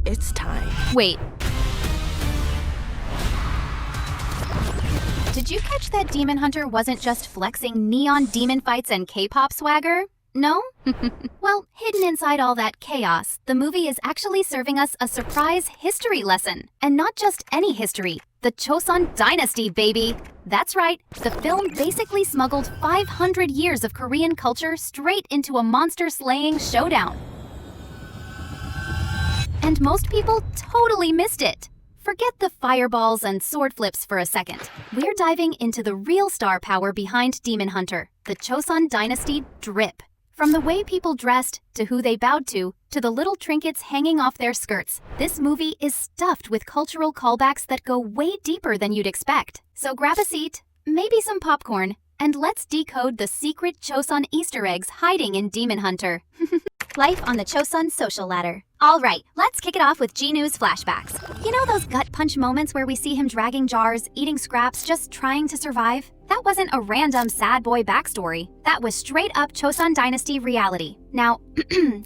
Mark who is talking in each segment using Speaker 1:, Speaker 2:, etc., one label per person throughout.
Speaker 1: It's time.
Speaker 2: Wait. Did you catch that Demon Hunter wasn't just flexing neon demon fights and K-pop swagger? No? Well, hidden inside all that chaos, the movie is actually serving us a surprise history lesson. And not just any history, the Joseon Dynasty, baby! That's right, the film basically smuggled 500 years of Korean culture straight into a monster-slaying showdown. And most people totally missed it. Forget the fireballs and sword flips for a second. We're diving into the real star power behind Demon Hunter, the Joseon Dynasty drip. From the way people dressed, to who they bowed to the little trinkets hanging off their skirts, this movie is stuffed with cultural callbacks that go way deeper than you'd expect. So grab a seat, maybe some popcorn, and let's decode the secret Joseon Easter eggs hiding in Demon Hunter. Life on the Joseon social ladder. All right, let's kick it off with Jinu's flashbacks. You know those gut punch moments where we see him dragging jars, eating scraps, just trying to survive? That wasn't a random sad boy backstory. That was straight up Joseon Dynasty reality. Now,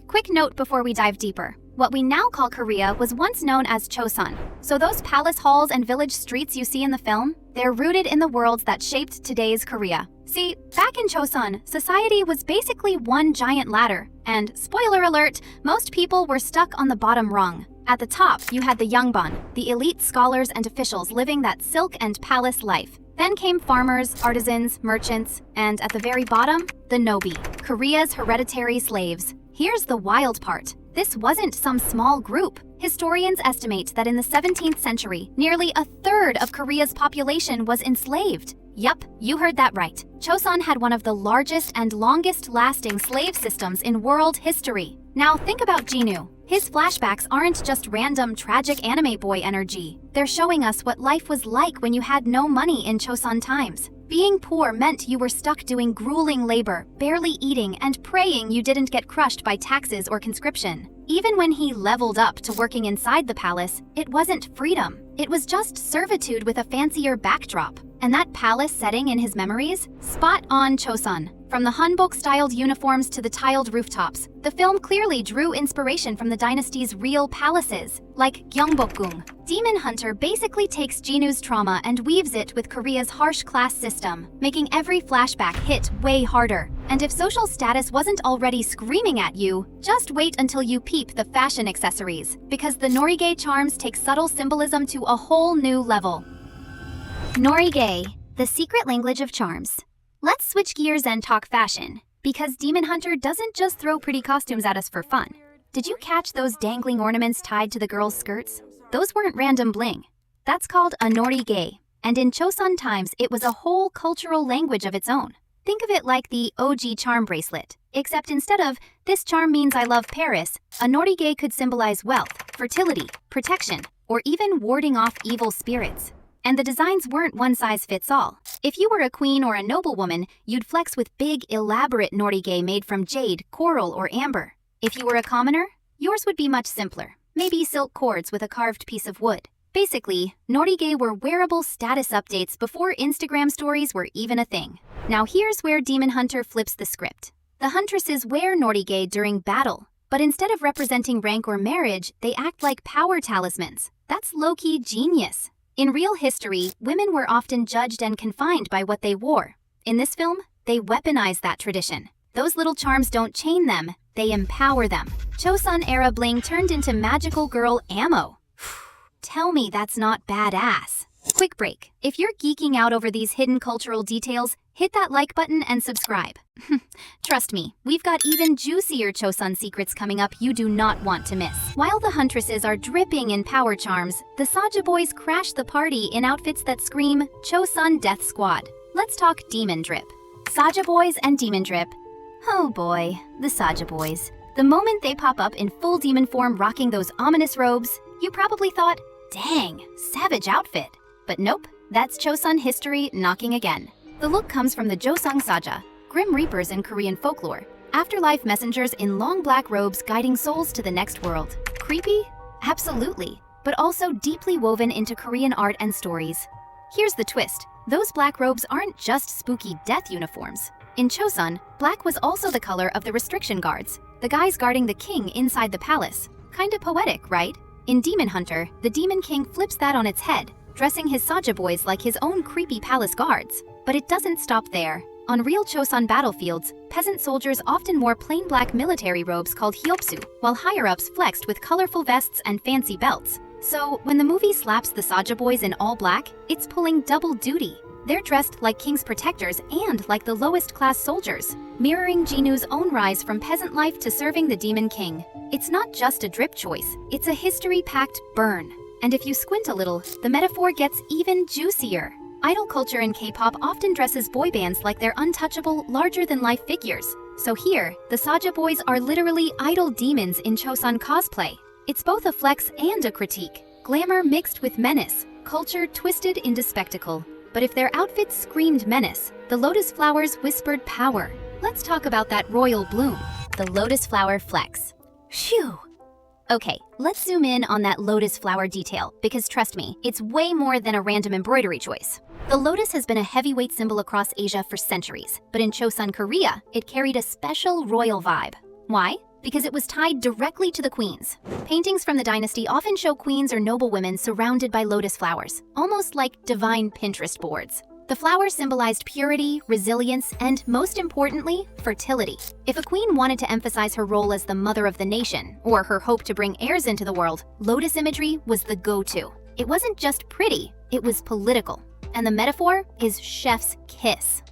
Speaker 2: quick note before we dive deeper. What we now call Korea was once known as Joseon. So those palace halls and village streets you see in the film, they're rooted in the worlds that shaped today's Korea. See, back in Joseon, society was basically one giant ladder. And spoiler alert, most people were stuck on the bottom rung. At the top, you had the Yongbon, the elite scholars and officials living that silk and palace life. Then came farmers, artisans, merchants, and at the very bottom, the Nobi, Korea's hereditary slaves. Here's the wild part. This wasn't some small group. Historians estimate that in the 17th century, nearly a third of Korea's population was enslaved. Yup, you heard that right. Joseon had one of the largest and longest-lasting slave systems in world history. Now think about Jinu. His flashbacks aren't just random tragic anime boy energy. They're showing us what life was like when you had no money in Joseon times. Being poor meant you were stuck doing grueling labor, barely eating, and praying you didn't get crushed by taxes or conscription. Even when he leveled up to working inside the palace, it wasn't freedom. It was just servitude with a fancier backdrop. And that palace setting in his memories? Spot on Joseon. From the hanbok-styled uniforms to the tiled rooftops, the film clearly drew inspiration from the dynasty's real palaces, like Gyeongbokgung. Demon Hunter basically takes Jinu's trauma and weaves it with Korea's harsh class system, making every flashback hit way harder. And if social status wasn't already screaming at you, just wait until you peep the fashion accessories, because the Norigae charms take subtle symbolism to a whole new level. Norigae, the secret language of charms. Let's switch gears and talk fashion, because Demon Hunter doesn't just throw pretty costumes at us for fun. Did you catch those dangling ornaments tied to the girls' skirts? Those weren't random bling. That's called a Norigae, and in Joseon times it was a whole cultural language of its own. Think of it like the OG charm bracelet, except instead of "this charm means I love Paris," a Norigae could symbolize wealth, fertility, protection, or even warding off evil spirits. And the designs weren't one size fits all. If you were a queen or a noblewoman, you'd flex with big, elaborate Norigae made from jade, coral, or amber. If you were a commoner, yours would be much simpler. Maybe silk cords with a carved piece of wood. Basically, Norigae were wearable status updates before Instagram stories were even a thing. Now here's where Demon Hunter flips the script. The huntresses wear Norigae during battle, but instead of representing rank or marriage, they act like power talismans. That's low-key genius. In real history, women were often judged and confined by what they wore. In this film, they weaponize that tradition. Those little charms don't chain them, they empower them. Joseon-era bling turned into magical girl ammo. Tell me that's not badass. Quick break. If you're geeking out over these hidden cultural details, hit that like button and subscribe. Trust me, we've got even juicier Joseon secrets coming up you do not want to miss. While the huntresses are dripping in power charms, the Saja Boys crash the party in outfits that scream Joseon Death Squad. Let's talk Demon Drip. Saja Boys and Demon Drip. Oh boy, the Saja Boys. The moment they pop up in full demon form rocking those ominous robes, you probably thought, dang, savage outfit. But nope, that's Joseon history knocking again. The look comes from the Joseon Saja, grim reapers in Korean folklore, afterlife messengers in long black robes guiding souls to the next world. Creepy? Absolutely, but also deeply woven into Korean art and stories. Here's the twist. Those black robes aren't just spooky death uniforms. In Joseon, black was also the color of the restriction guards, the guys guarding the king inside the palace. Kinda poetic, right? In Demon Hunter, the Demon King flips that on its head, dressing his Saja Boys like his own creepy palace guards. But it doesn't stop there. On real Chosun battlefields, peasant soldiers often wore plain black military robes called hyopsu, while higher-ups flexed with colorful vests and fancy belts. So, when the movie slaps the Saja Boys in all black, it's pulling double duty. They're dressed like king's protectors and like the lowest-class soldiers, mirroring Jinu's own rise from peasant life to serving the Demon King. It's not just a drip choice, it's a history-packed burn. And if you squint a little, the metaphor gets even juicier. Idol culture in K-pop often dresses boy bands like they're untouchable, larger-than-life figures. So here, the Saja Boys are literally idol demons in Chosun cosplay. It's both a flex and a critique. Glamour mixed with menace, culture twisted into spectacle. But if their outfits screamed menace, the lotus flowers whispered power. Let's talk about that royal bloom, the lotus flower flex. Phew! Okay, let's zoom in on that lotus flower detail, because trust me, it's way more than a random embroidery choice. The lotus has been a heavyweight symbol across Asia for centuries, but in Chosun, Korea, it carried a special royal vibe. Why? Because it was tied directly to the queens. Paintings from the dynasty often show queens or noble women surrounded by lotus flowers, almost like divine Pinterest boards. The flowers symbolized purity, resilience, and most importantly, fertility. If a queen wanted to emphasize her role as the mother of the nation, or her hope to bring heirs into the world, lotus imagery was the go-to. It wasn't just pretty, it was political. And the metaphor is chef's kiss.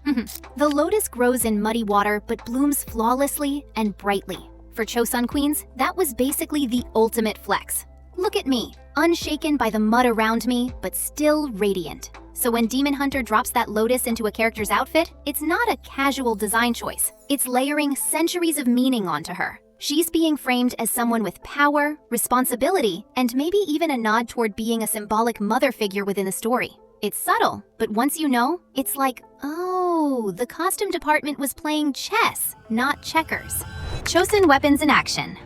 Speaker 2: The lotus grows in muddy water but blooms flawlessly and brightly. For Chosun queens, that was basically the ultimate flex. Look at me, unshaken by the mud around me, but still radiant. So when Demon Hunter drops that lotus into a character's outfit, it's not a casual design choice. It's layering centuries of meaning onto her. She's being framed as someone with power, responsibility, and maybe even a nod toward being a symbolic mother figure within the story. It's subtle, but once you know, it's like, oh, the costume department was playing chess, not checkers. Chosun weapons in action.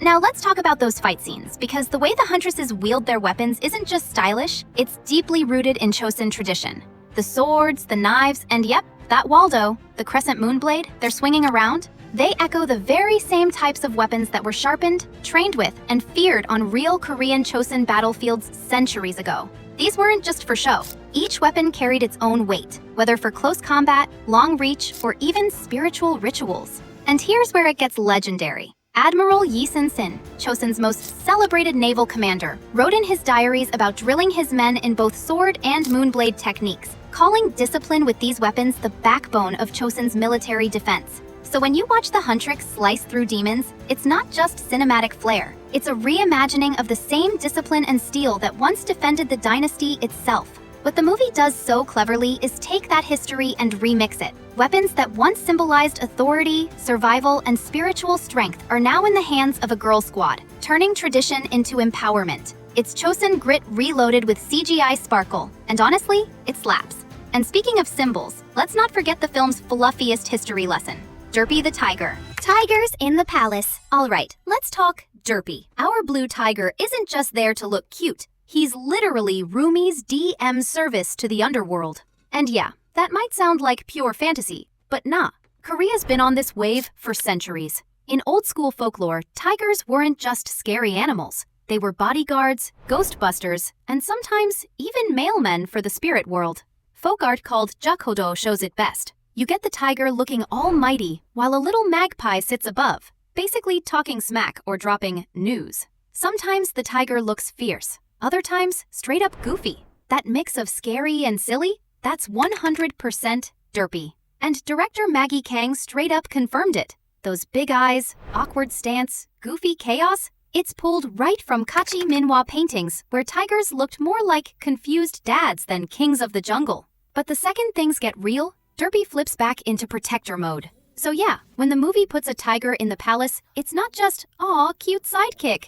Speaker 2: Now let's talk about those fight scenes, because the way the huntresses wield their weapons isn't just stylish, it's deeply rooted in Chosun tradition. The swords, the knives, and yep, that Waldo, the crescent moon blade they're swinging around, they echo the very same types of weapons that were sharpened, trained with, and feared on real Korean Chosun battlefields centuries ago. These weren't just for show. Each weapon carried its own weight, whether for close combat, long reach, or even spiritual rituals. And here's where it gets legendary. Admiral Yi Sin-sin, Chosun's most celebrated naval commander, wrote in his diaries about drilling his men in both sword and moonblade techniques, calling discipline with these weapons the backbone of Chosun's military defense. So when you watch the Huntrix slice through demons, it's not just cinematic flair. It's a reimagining of the same discipline and steel that once defended the dynasty itself. What the movie does so cleverly is take that history and remix it. Weapons that once symbolized authority, survival, and spiritual strength are now in the hands of a girl squad, turning tradition into empowerment. It's Chosun grit reloaded with CGI sparkle, and honestly, it slaps. And speaking of symbols, let's not forget the film's fluffiest history lesson. Derpy the tiger. Tigers in the palace. All right, let's talk Derpy. Our blue tiger isn't just there to look cute. He's literally Rumi's DM service to the underworld. And yeah, that might sound like pure fantasy, but nah. Korea's been on this wave for centuries. In old-school folklore, tigers weren't just scary animals. They were bodyguards, ghostbusters, and sometimes even mailmen for the spirit world. Folk art called jakodo shows it best. You get the tiger looking almighty, while a little magpie sits above, basically talking smack or dropping news. Sometimes the tiger looks fierce, other times straight up goofy. That mix of scary and silly, that's 100% derpy. And director Maggie Kang straight up confirmed it. Those big eyes, awkward stance, goofy chaos, it's pulled right from Kachi Minhwa paintings where tigers looked more like confused dads than kings of the jungle. But the second things get real, Derpy flips back into protector mode. So yeah, when the movie puts a tiger in the palace, it's not just, aw, cute sidekick.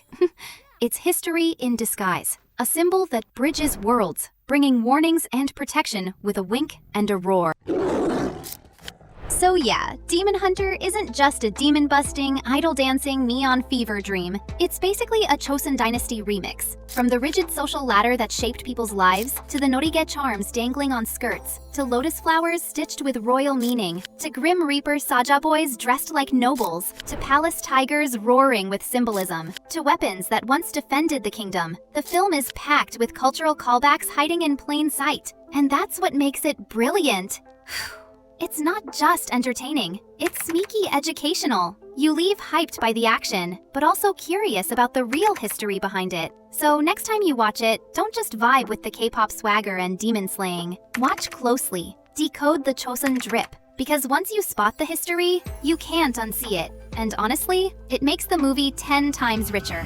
Speaker 2: It's history in disguise, a symbol that bridges worlds, bringing warnings and protection with a wink and a roar. So yeah, Demon Hunter isn't just a demon-busting, idol-dancing, neon fever dream. It's basically a Joseon Dynasty remix. From the rigid social ladder that shaped people's lives, to the Norigae charms dangling on skirts, to lotus flowers stitched with royal meaning, to Grim Reaper Saja Boys dressed like nobles, to palace tigers roaring with symbolism, to weapons that once defended the kingdom, the film is packed with cultural callbacks hiding in plain sight. And that's what makes it brilliant. It's not just entertaining, it's sneaky educational. You leave hyped by the action, but also curious about the real history behind it. So next time you watch it, don't just vibe with the K-pop swagger and demon slaying. Watch closely, decode the Joseon drip, because once you spot the history, you can't unsee it. And honestly, it makes the movie 10 times richer.